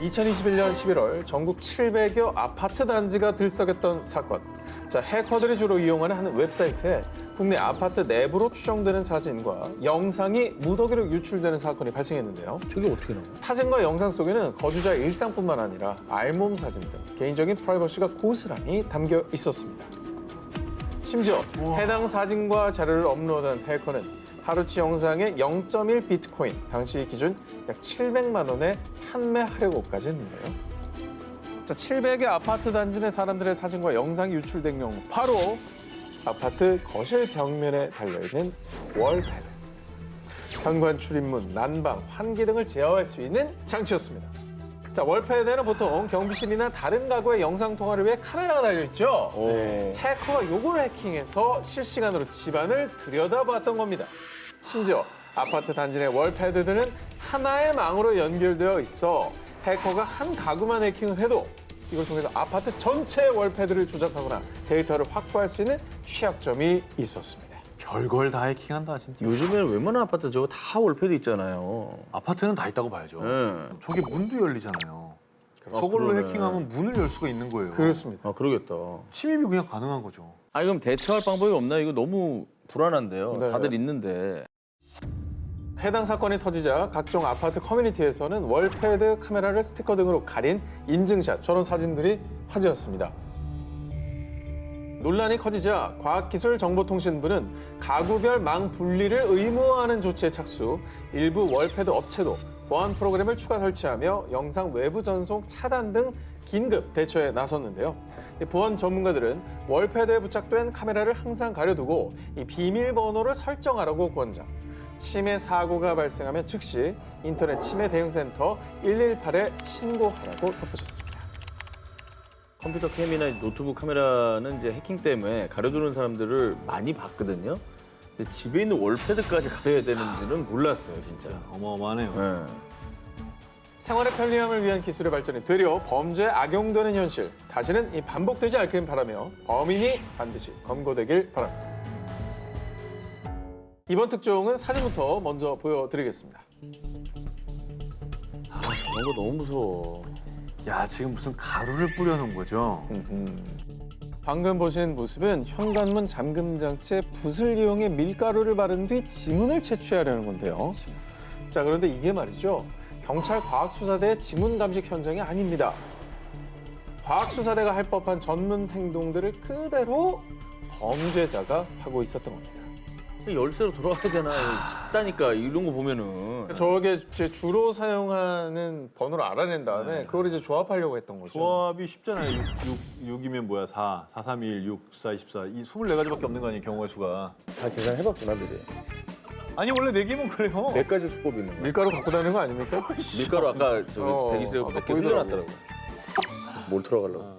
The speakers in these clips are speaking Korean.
2021년 11월 전국 700여 아파트 단지가 들썩였던 사건. 자, 해커들이 주로 이용하는 한 웹사이트에 국내 아파트 내부로 추정되는 사진과 영상이 무더기로 유출되는 사건이 발생했는데요. 저게 어떻게 나와? 사진과 영상 속에는 거주자의 일상뿐만 아니라 알몸 사진 등 개인적인 프라이버시가 고스란히 담겨 있었습니다. 심지어 해당 사진과 자료를 업로드한 해커는 하루치 영상의 0.1 비트코인, 당시 기준 약 700만 원에 판매하려고까지 했는데요. 자, 700의 아파트 단지 내 사람들의 사진과 영상이 유출된 경우 바로 아파트 거실 벽면에 달려있는 월패드. 현관 출입문, 난방, 환기 등을 제어할 수 있는 장치였습니다. 자, 월패드에는 보통 경비실이나 다른 가구의 영상 통화를 위해 카메라가 달려있죠. 해커가 이걸 해킹해서 실시간으로 집안을 들여다봤던 겁니다. 심지어 아파트 단지 내 월패드들은 하나의 망으로 연결되어 있어 해커가 한 가구만 해킹을 해도 이걸 통해서 아파트 전체의 월패드를 조작하거나 데이터를 확보할 수 있는 취약점이 있었습니다. 별걸 다 해킹한다 진짜. 요즘에는 웬만한 아파트 저거 다 월패드 있잖아요. 아파트는 다 있다고 봐야죠. 네. 저게 문도 열리잖아요. 저걸로 그러네. 해킹하면 문을 열 수가 있는 거예요. 그렇습니다. 아, 그러겠다. 침입이 그냥 가능한 거죠. 아니, 그럼 대처할 방법이 없나? 이거 너무 불안한데요. 네. 다들 있는데. 해당 사건이 터지자 각종 아파트 커뮤니티에서는 월패드 카메라를 스티커 등으로 가린 인증샷, 저런 사진들이 화제였습니다. 논란이 커지자 과학기술정보통신부는 가구별 망 분리를 의무화하는 조치에 착수, 일부 월패드 업체도 보안 프로그램을 추가 설치하며 영상 외부 전송 차단 등 긴급 대처에 나섰는데요. 보안 전문가들은 월패드에 부착된 카메라를 항상 가려두고 이 비밀번호를 설정하라고 권장. 침해 사고가 발생하면 즉시 인터넷 침해 대응센터 118에 신고하라고 덧붙였습니다. 컴퓨터 캠이나 노트북 카메라는 이제 해킹 때문에 가려두는 사람들을 많이 봤거든요. 근데 집에 있는 월패드까지 가려야 되는지는 몰랐어요, 진짜. 어마어마하네요. 네. 생활의 편리함을 위한 기술의 발전이 되려 범죄에 악용되는 현실, 다시는 이 반복되지 않길 바라며 범인이 반드시 검거되길 바랍니다. 이번 특종은 사진부터 먼저 보여드리겠습니다. 아, 저런 거 너무 무서워. 야, 지금 무슨 가루를 뿌려놓은 거죠? 방금 보신 모습은 현관문 잠금 장치에 붓을 이용해 밀가루를 바른 뒤 지문을 채취하려는 건데요. 자, 그런데 이게 말이죠. 경찰 과학수사대의 지문 감식 현장이 아닙니다. 과학수사대가 할 법한 전문 행동들을 그대로 범죄자가 하고 있었던 겁니다. 열쇠로 돌아가야 되나 싶다니까, 이런 거 보면은. 저게 제 주로 사용하는 번호를 알아낸 다음에 그걸 이제 조합하려고 했던 거죠. 조합이 쉽잖아요. 6이면 뭐야? 4, 4, 3, 1, 6, 4, 24. 이 24가지밖에 없는 거 아니에요, 경우의 수가. 다 계산해봤구나, 미리. 아니, 원래 4개면 그래요. 몇 가지 수법이 있는 거야? 밀가루 갖고 다니는 거 아닙니까? 밀가루 아까 저기 대기실에 아까 몇 개 보이더라고요. 흘려놨더라고. 뭘 들어가려고.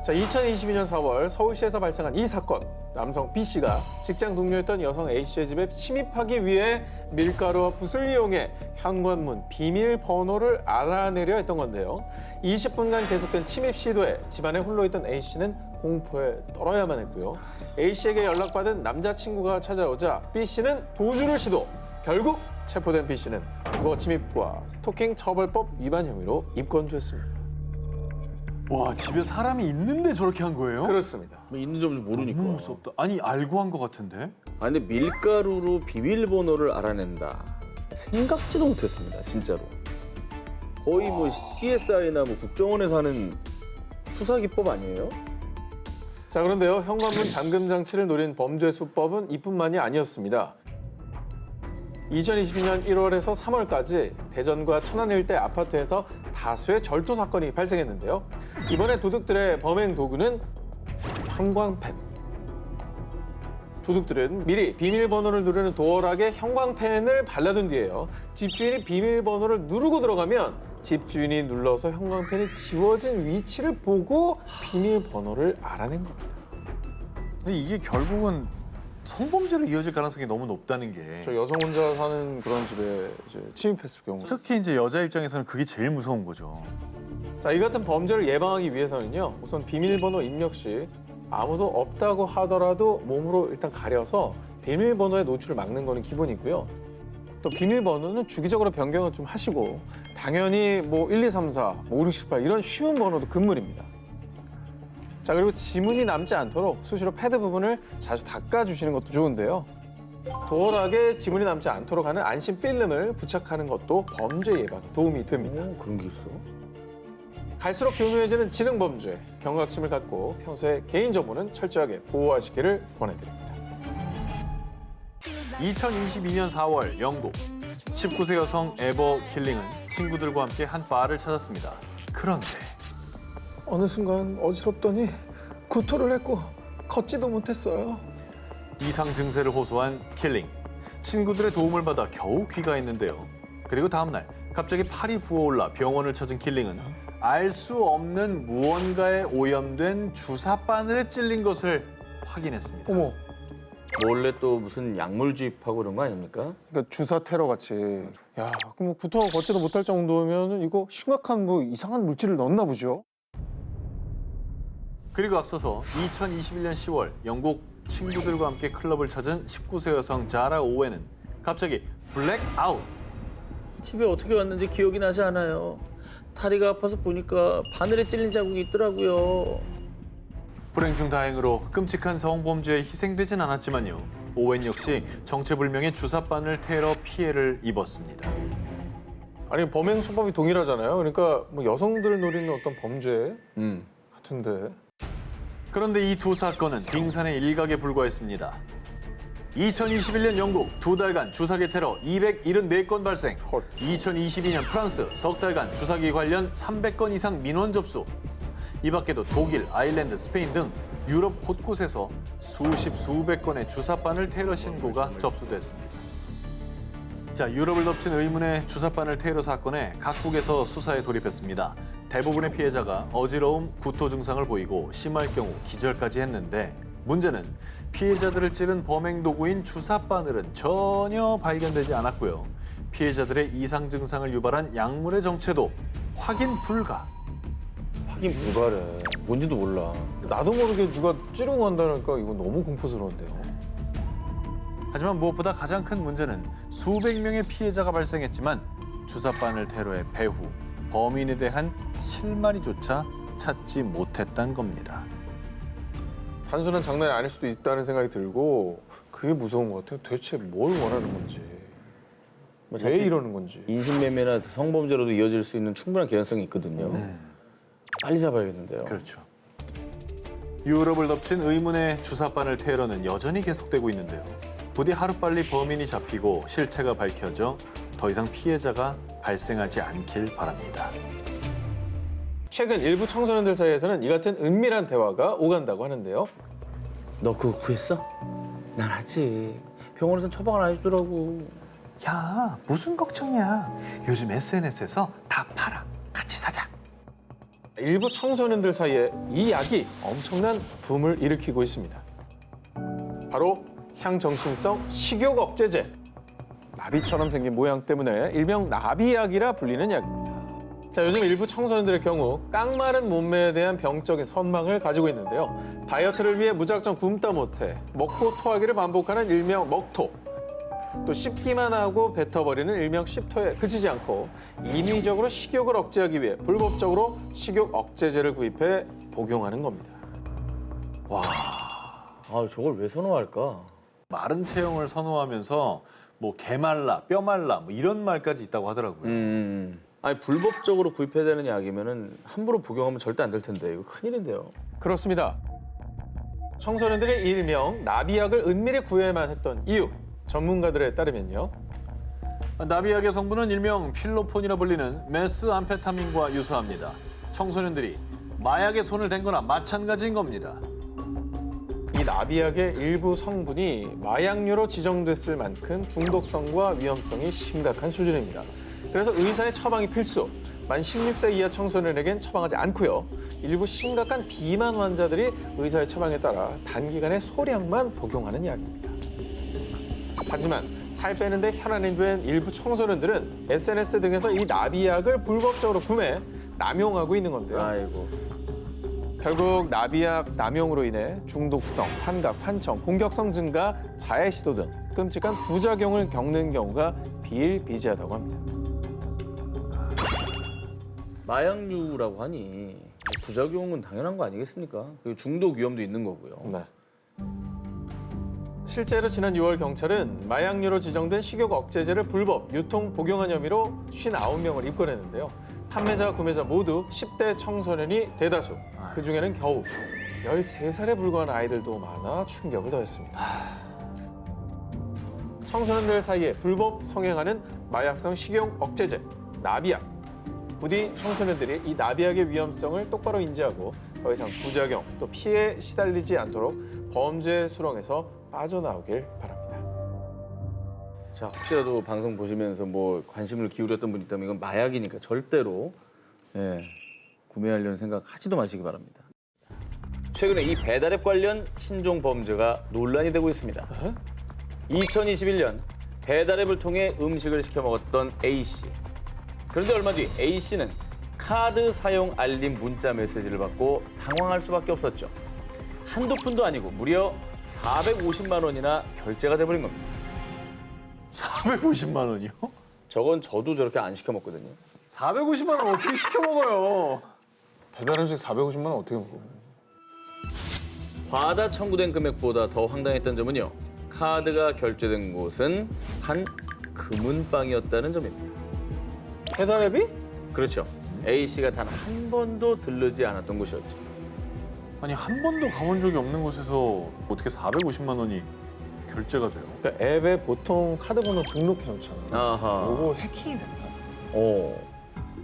자, 2022년 4월 서울시에서 발생한 이 사건. 남성 B 씨가 직장 동료였던 여성 A 씨의 집에 침입하기 위해 밀가루와 붓을 이용해 현관문 비밀번호를 알아내려 했던 건데요. 20분간 계속된 침입 시도에 집안에 홀로 있던 A 씨는 공포에 떨어야만 했고요. A 씨에게 연락받은 남자친구가 찾아오자 B 씨는 도주를 시도. 결국 체포된 B 씨는 주거 침입과 스토킹 처벌법 위반 혐의로 입건됐습니다. 와, 집에 사람이 있는데 저렇게 한 거예요? 그렇습니다. 뭐 있는 점을 모르니까. 너무 무섭다. 아니, 알고 한 거 같은데? 아, 근데 밀가루로 비밀번호를 알아낸다. 생각지도 못했습니다, 진짜로. 거의 뭐 CSI나 뭐 국정원에서 하는 수사 기법 아니에요? 자, 그런데요. 현관문 잠금 장치를 노린 범죄 수법은 이뿐만이 아니었습니다. 2022년 1월에서 3월까지 대전과 천안 일대 아파트에서 다수의 절도 사건이 발생했는데요. 이번에 도둑들의 범행 도구는 형광펜. 도둑들은 미리 비밀번호를 누르는 도어락에 형광펜을 발라둔 뒤에요. 집주인이 비밀번호를 누르고 들어가면 집주인이 눌러서 형광펜이 지워진 위치를 보고 비밀번호를 알아낸 겁니다. 근데 이게 결국은 성범죄로 이어질 가능성이 너무 높다는 게. 저 여성 혼자 사는 그런 집에 이제 침입했을 경우. 특히 이제 여자 입장에서는 그게 제일 무서운 거죠. 자, 이 같은 범죄를 예방하기 위해서는요. 우선 비밀번호 입력 시 아무도 없다고 하더라도 몸으로 일단 가려서 비밀번호의 노출을 막는 거는 기본이고요. 또 비밀번호는 주기적으로 변경을 좀 하시고 당연히 뭐 1, 2, 3, 4, 5, 6, 7, 8 이런 쉬운 번호도 금물입니다. 자, 그리고 지문이 남지 않도록 수시로 패드 부분을 자주 닦아주시는 것도 좋은데요. 덜하게 지문이 남지 않도록 하는 안심 필름을 부착하는 것도 범죄 예방에 도움이 됩니다. 오, 그런 게 있어? 갈수록 교묘해지는 지능 범죄, 경각심을 갖고 평소에 개인정보는 철저하게 보호하시기를 권해드립니다. 2022년 4월 영국 19세 여성 에버 킬링은 친구들과 함께 한 바를 찾았습니다. 그런데 어느 순간 어지럽더니 구토를 했고 걷지도 못했어요. 이상 증세를 호소한 킬링. 친구들의 도움을 받아 겨우 귀가했는데요. 그리고 다음 날 갑자기 팔이 부어올라 병원을 찾은 킬링은 알 수 없는 무언가에 오염된 주사 바늘에 찔린 것을 확인했습니다. 어머, 원래 또 무슨 약물 주입하고 그런 거 아닙니까? 그러니까 주사 테러 같이. 야, 그럼 뭐 구토가 걷지도 못할 정도면 이거 심각한 뭐 이상한 물질을 넣었나 보죠? 그리고 앞서서 2021년 10월 영국 친구들과 함께 클럽을 찾은 19세 여성 자라 오웬은 갑자기 블랙아웃. 집에 어떻게 왔는지 기억이 나지 않아요. 다리가 아파서 보니까 바늘에 찔린 자국이 있더라고요. 불행 중 다행으로 끔찍한 성범죄에 희생되진 않았지만요. 오웬 역시 정체불명의 주사바늘 테러 피해를 입었습니다. 아니, 범행 수법이 동일하잖아요. 그러니까 뭐 여성들 노리는 어떤 범죄 같은데. 그런데 이 두 사건은 빙산의 일각에 불과했습니다. 2021년 영국 2달간 주사기 테러 274건 발생. 헐. 2022년 프랑스 석 달간 주사기 관련 300건 이상 민원 접수. 이 밖에도 독일, 아일랜드, 스페인 등 유럽 곳곳에서 수백 건의 주사바늘 테러 신고가 접수됐습니다. 자, 유럽을 덮친 의문의 주사바늘 테러 사건에 각국에서 수사에 돌입했습니다. 대부분의 피해자가 어지러움, 구토 증상을 보이고 심할 경우 기절까지 했는데 문제는 피해자들을 찌른 범행 도구인 주사바늘은 전혀 발견되지 않았고요. 피해자들의 이상 증상을 유발한 약물의 정체도 확인 불가. 확인 불가래. 뭔지도 몰라. 나도 모르게 누가 찌르고 간다니까 이거 너무 공포스러운데요. 하지만 무엇보다 가장 큰 문제는 수백 명의 피해자가 발생했지만 주사바늘 테러의 배후, 범인에 대한 실마리조차 찾지 못했다는 겁니다. 단순한 장난이 아닐 수도 있다는 생각이 들고 그게 무서운 것 같아요. 대체 뭘 원하는 건지, 뭐 왜 자칫 이러는 건지. 인신매매나 성범죄로도 이어질 수 있는 충분한 개연성이 있거든요. 빨리 잡아야겠는데요. 그렇죠. 유럽을 덮친 의문의 주사바늘 테러는 여전히 계속되고 있는데요. 부디 하루빨리 범인이 잡히고 실체가 밝혀져 더 이상 피해자가 발생하지 않길 바랍니다. 최근 일부 청소년들 사이에서는 이 같은 은밀한 대화가 오간다고 하는데요. 너 그거 구했어? 난 아직. 병원에선 처방을 안 해주더라고. 야, 무슨 걱정이야. 요즘 SNS에서 다 팔아. 같이 사자. 일부 청소년들 사이에 이 약이 엄청난 붐을 일으키고 있습니다. 바로 향정신성 식욕 억제제. 나비처럼 생긴 모양 때문에 일명 나비약이라 불리는 약입니다. 자, 요즘 일부 청소년들의 경우 깡마른 몸매에 대한 병적인 선망을 가지고 있는데요. 다이어트를 위해 무작정 굶다 못해 먹고 토하기를 반복하는 일명 먹토. 또 씹기만 하고 뱉어버리는 일명 씹토에 그치지 않고 인위적으로 식욕을 억제하기 위해 불법적으로 식욕 억제제를 구입해 복용하는 겁니다. 아, 저걸 왜 선호할까? 마른 체형을 선호하면서 뭐 개말라, 뼈말라 뭐 이런 말까지 있다고 하더라고요. 아니 불법적으로 구입해야 되는 약이면은 함부로 복용하면 절대 안 될 텐데 이거 큰일인데요. 그렇습니다. 청소년들의 일명 나비약을 은밀히 구해야만 했던 이유. 전문가들에 따르면요. 나비약의 성분은 일명 필로폰이라 불리는 메스암페타민과 유사합니다. 청소년들이 마약에 손을 댄 거나 마찬가지인 겁니다. 이 나비약의 일부 성분이 마약류로 지정됐을 만큼 중독성과 위험성이 심각한 수준입니다. 그래서 의사의 처방이 필수. 만 16세 이하 청소년에겐 처방하지 않고요. 일부 심각한 비만 환자들이 의사의 처방에 따라 단기간에 소량만 복용하는 약입니다. 하지만 살 빼는데 혈안이 된 일부 청소년들은 SNS 등에서 이 나비약을 불법적으로 구매, 남용하고 있는 건데요. 아이고. 결국 나비약 남용으로 인해 중독성, 환각, 환청, 공격성 증가, 자해 시도 등 끔찍한 부작용을 겪는 경우가 비일비재하다고 합니다. 마약류라고 하니 부작용은 당연한 거 아니겠습니까? 그리고 중독 위험도 있는 거고요. 네. 실제로 지난 6월 경찰은 마약류로 지정된 식욕 억제제를 불법 유통 복용한 혐의로 59명을 입건했는데요. 판매자, 구매자 모두 10대 청소년이 대다수. 그중에는 겨우 13살에 불과한 아이들도 많아 충격을 더했습니다. 청소년들 사이에 불법 성행하는 마약성 식용 억제제, 나비약. 부디 청소년들이 이 나비약의 위험성을 똑바로 인지하고 더 이상 부작용 또 피해에 시달리지 않도록 범죄 수렁에서 빠져나오길 바랍니다. 자, 혹시라도 방송 보시면서 뭐 관심을 기울였던 분 있다면 이건 마약이니까 절대로 구매하려는 생각 하지도 마시기 바랍니다. 최근에 이 배달앱 관련 신종 범죄가 논란이 되고 있습니다. 2021년 배달앱을 통해 음식을 시켜 먹었던 A씨. 그런데 얼마 뒤 A씨는 카드 사용 알림 문자 메시지를 받고 당황할 수밖에 없었죠. 한두 푼도 아니고 무려 450만 원이나 결제가 돼버린 겁니다. 450만 원이요? 저건 저도 저렇게 안 시켜 먹거든요. 450만 원 어떻게 시켜 먹어요? 배달 음식 450만 원 어떻게 먹어? 과다 청구된 금액보다 더 황당했던 점은요. 카드가 결제된 곳은 한 금은방이었다는 점입니다. 배달앱이? 그렇죠. A씨가 단 한 번도 들르지 않았던 곳이었죠. 아니 한 번도 가본 적이 없는 곳에서 어떻게 450만 원이 결제가 돼요? 그러니까 앱에 보통 카드 번호 등록해 놓잖아. 아하. 요거 해킹이 됐나?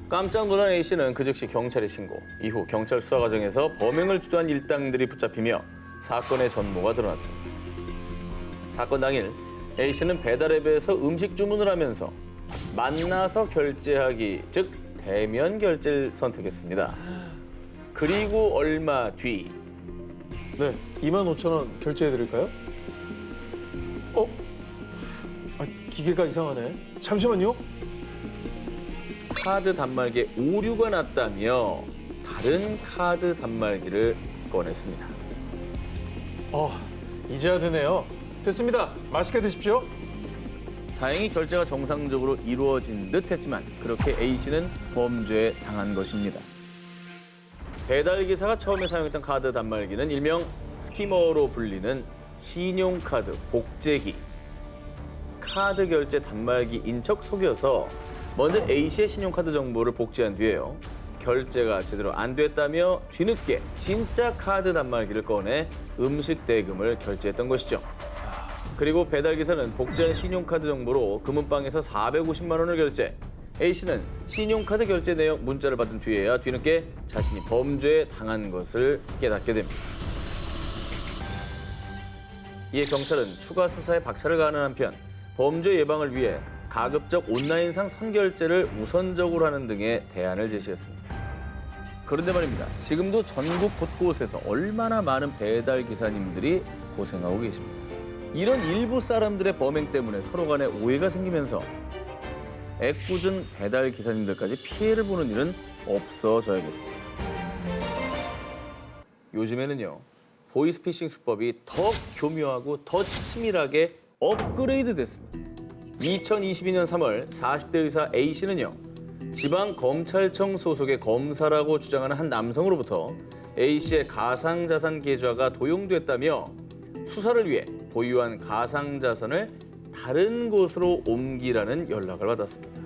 깜짝 놀란 A씨는 그 즉시 경찰에 신고. 이후 경찰 수사 과정에서 범행을 주도한 일당들이 붙잡히며 사건의 전모가 드러났습니다. 사건 당일 A씨는 배달앱에서 음식 주문을 하면서 만나서 결제하기, 즉 대면 결제를 선택했습니다. 그리고 얼마 뒤 네, 25,000원 결제해 드릴까요? 기계가 이상하네. 잠시만요. 카드 단말기에 오류가 났다며 다른 카드 단말기를 꺼냈습니다. 이제야 되네요. 됐습니다. 맛있게 드십시오. 다행히 결제가 정상적으로 이루어진 듯 했지만 그렇게 A씨는 범죄에 당한 것입니다. 배달기사가 처음에 사용했던 카드 단말기는 일명 스키머로 불리는 신용카드 복제기. 카드 결제 단말기인 척 속여서 먼저 A씨의 신용카드 정보를 복제한 뒤에요. 결제가 제대로 안 됐다며 뒤늦게 진짜 카드 단말기를 꺼내 음식 대금을 결제했던 것이죠. 그리고 배달기사는 복제한 신용카드 정보로 금은방에서 450만 원을 결제. A씨는 신용카드 결제 내역 문자를 받은 뒤에야 뒤늦게 자신이 범죄에 당한 것을 깨닫게 됩니다. 이에 경찰은 추가 수사에 박차를 가하는 한편 범죄 예방을 위해 가급적 온라인상 선결제를 우선적으로 하는 등의 대안을 제시했습니다. 그런데 말입니다. 지금도 전국 곳곳에서 얼마나 많은 배달 기사님들이 고생하고 계십니다. 이런 일부 사람들의 범행 때문에 서로 간에 오해가 생기면서 애꿎은 배달 기사님들까지 피해를 보는 일은 없어져야겠습니다. 요즘에는요. 보이스피싱 수법이 더 교묘하고 더 치밀하게 업그레이드 됐습니다. 2022년 3월 40대 의사 A씨는요. 지방검찰청 소속의 검사라고 주장하는 한 남성으로부터 A씨의 가상자산 계좌가 도용됐다며 수사를 위해 보유한 가상자산을 다른 곳으로 옮기라는 연락을 받았습니다.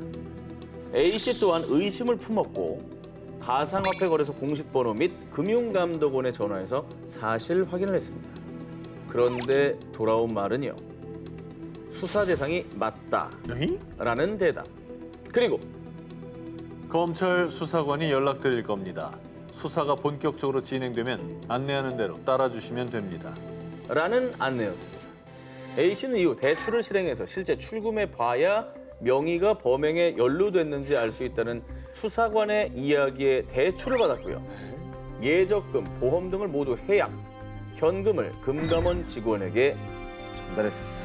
A씨 또한 의심을 품었고 가상화폐 거래소 공식번호 및 금융감독원에 전화해서 사실 확인을 했습니다. 그런데 돌아온 말은요. 수사 대상이 맞다라는 대답. 그리고 검찰 수사관이 연락드릴 겁니다. 수사가 본격적으로 진행되면 안내하는 대로 따라주시면 됩니다. 라는 안내였습니다. A씨는 이후 대출을 실행해서 실제 출금해 봐야 명의가 범행에 연루됐는지 알 수 있다는 수사관의 이야기에 대출을 받았고요. 예적금, 보험 등을 모두 해약, 현금을 금감원 직원에게 전달했습니다.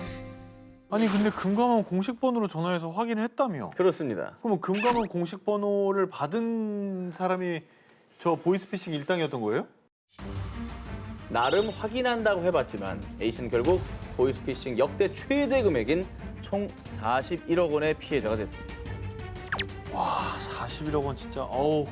아니 근데 금감원 공식 번호로 전화해서 확인했다며? 그렇습니다. 그럼 금감원 공식 번호를 받은 사람이 저 보이스피싱 일당이었던 거예요? 나름 확인한다고 해봤지만 A씨는 결국 보이스피싱 역대 최대 금액인 총 41억 원의 피해자가 됐습니다. 와, 41억 원 진짜. 어우.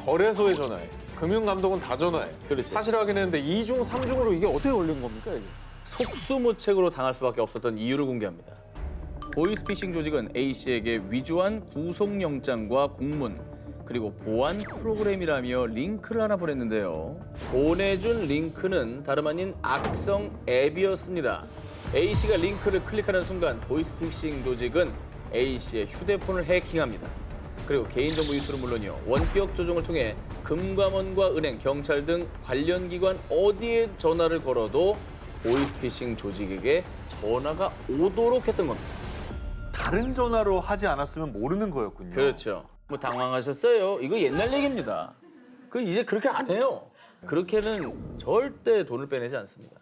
거래소에 전화해. 금융감독은 다 전화해. 그렇지. 사실 확인했는데 2중, 3중으로 이게 어떻게 걸린 겁니까? 이게? 속수무책으로 당할 수밖에 없었던 이유를 공개합니다. 보이스피싱 조직은 A씨에게 위조한 구속영장과 공문, 그리고 보안 프로그램이라며 링크를 하나 보냈는데요. 보내준 링크는 다름 아닌 악성 앱이었습니다. A씨가 링크를 클릭하는 순간 보이스피싱 조직은 A씨의 휴대폰을 해킹합니다. 그리고 개인정보 유출은 물론이요. 원격 조종을 통해 금감원과 은행, 경찰 등 관련 기관 어디에 전화를 걸어도 보이스피싱 조직에게 전화가 오도록 했던 겁니다. 다른 전화로 하지 않았으면 모르는 거였군요. 그렇죠. 뭐 당황하셨어요? 이거 옛날 얘기입니다. 그 이제 그렇게 안 해요. 그렇게는 절대 돈을 빼내지 않습니다.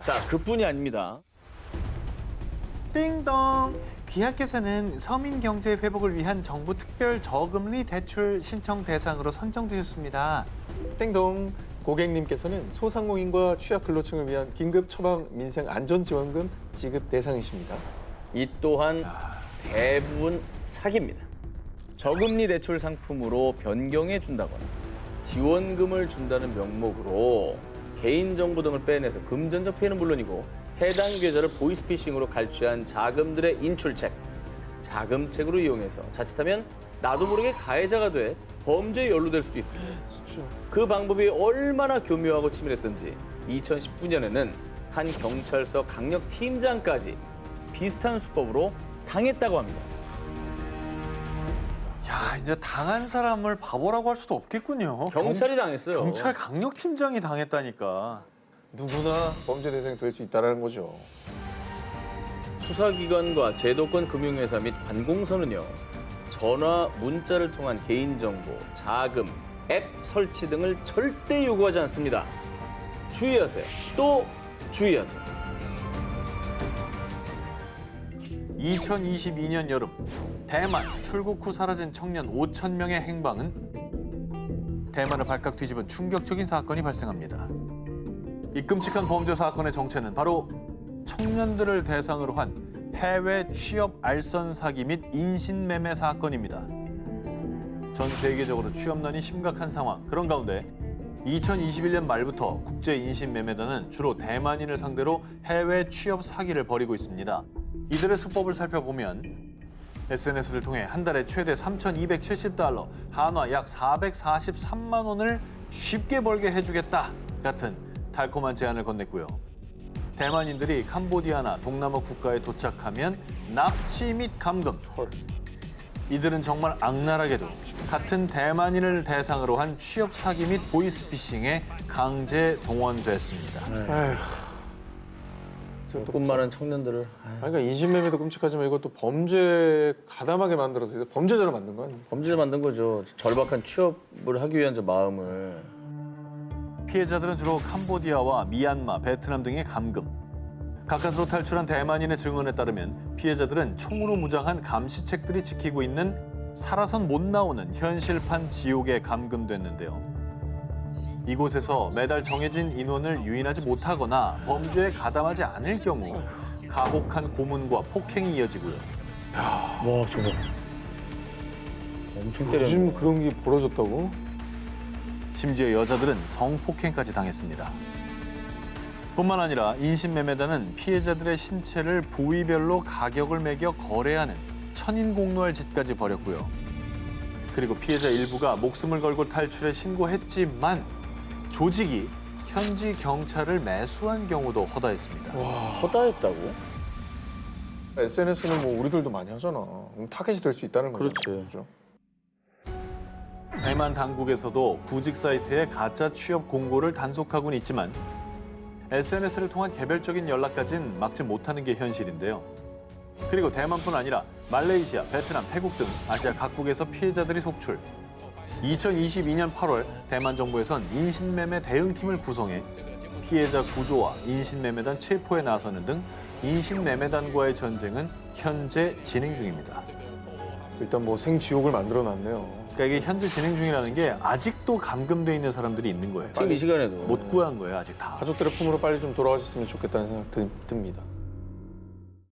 자, 그뿐이 아닙니다. 띵동. 귀하께서는 서민 경제 회복을 위한 정부 특별 저금리 대출 신청 대상으로 선정되셨습니다. 땡동. 고객님께서는 소상공인과 취약 근로층을 위한 긴급 처방 민생 안전지원금 지급 대상이십니다. 이 또한 대부분 사기입니다. 저금리 대출 상품으로 변경해 준다거나 지원금을 준다는 명목으로 개인정보 등을 빼내서 금전적 피해는 물론이고 해당 계좌를 보이스피싱으로 갈취한 자금들의 인출책, 자금책으로 이용해서 자칫하면 나도 모르게 가해자가 돼 범죄에 연루될 수도 있습니다. 그 방법이 얼마나 교묘하고 치밀했던지 2019년에는 한 경찰서 강력팀장까지 비슷한 수법으로 당했다고 합니다. 야, 이제 당한 사람을 바보라고 할 수도 없겠군요. 경찰이 당했어요. 경찰 강력팀장이 당했다니까. 누구나 범죄 대상이 될 수 있다는 거죠. 수사기관과 제도권 금융회사 및 관공서는요. 전화, 문자를 통한 개인정보, 자금, 앱 설치 등을 절대 요구하지 않습니다. 주의하세요. 또 주의하세요. 2022년 여름 대만 출국 후 사라진 청년 5천 명의 행방은 대만을 발칵 뒤집은 충격적인 사건이 발생합니다. 이 끔찍한 범죄 사건의 정체는 바로 청년들을 대상으로 한 해외 취업 알선 사기 및 인신매매 사건입니다. 전 세계적으로 취업난이 심각한 상황. 그런 가운데 2021년 말부터 국제 인신매매단은 주로 대만인을 상대로 해외 취업 사기를 벌이고 있습니다. 이들의 수법을 살펴보면 SNS를 통해 한 달에 최대 3,270달러, 한화 약 443만 원을 쉽게 벌게 해주겠다 같은 달콤한 제안을 건넸고요. 대만인들이 캄보디아나 동남아 국가에 도착하면 납치 및 감금. 이들은 정말 악랄하게도 같은 대만인을 대상으로 한 취업 사기 및 보이스피싱에 강제 동원됐습니다. 아휴. 꿈 많은 청년들을. 그러니까 인신매매도 끔찍하지만 이것도 범죄 가담하게 만들어서 범죄자로 만든 거 아닙니까? 범죄를 만든 거죠. 절박한 취업을 하기 위한 저 마음을. 피해자들은 주로 캄보디아와 미얀마, 베트남 등의 감금. 가까스로 탈출한 대만인의 증언에 따르면 피해자들은 총으로 무장한 감시책들이 지키고 있는 살아선 못 나오는 현실판 지옥에 감금됐는데요. 이곳에서 매달 정해진 인원을 유인하지 못하거나 범죄에 가담하지 않을 경우 가혹한 고문과 폭행이 이어지고요. 와, 저거. 엄청 때렸네. 요즘 그런 게 벌어졌다고? 심지어 여자들은 성폭행까지 당했습니다. 뿐만 아니라 인신매매단은 피해자들의 신체를 부위별로 가격을 매겨 거래하는 천인공노할 짓까지 벌였고요. 그리고 피해자 일부가 목숨을 걸고 탈출해 신고했지만 조직이 현지 경찰을 매수한 경우도 허다했습니다. 허다했다고? SNS는 뭐 우리들도 많이 하잖아. 그럼 타겟이 될 수 있다는 거죠. 그렇지. 대만 당국에서도 구직 사이트에 가짜 취업 공고를 단속하고는 있지만 SNS를 통한 개별적인 연락까지는 막지 못하는 게 현실인데요. 그리고 대만뿐 아니라 말레이시아, 베트남, 태국 등 아시아 각국에서 피해자들이 속출. 2022년 8월 대만 정부에선 인신매매 대응팀을 구성해 피해자 구조와 인신매매단 체포에 나서는 등 인신매매단과의 전쟁은 현재 진행 중입니다. 일단 뭐 생지옥을 만들어놨네요. 그러니까 이게 현재 진행 중이라는 게 아직도 감금돼 있는 사람들이 있는 거예요. 지금 이 시간에도. 못 구한 거예요, 아직 다. 가족들의 품으로 빨리 좀 돌아가셨으면 좋겠다는 생각 듭니다.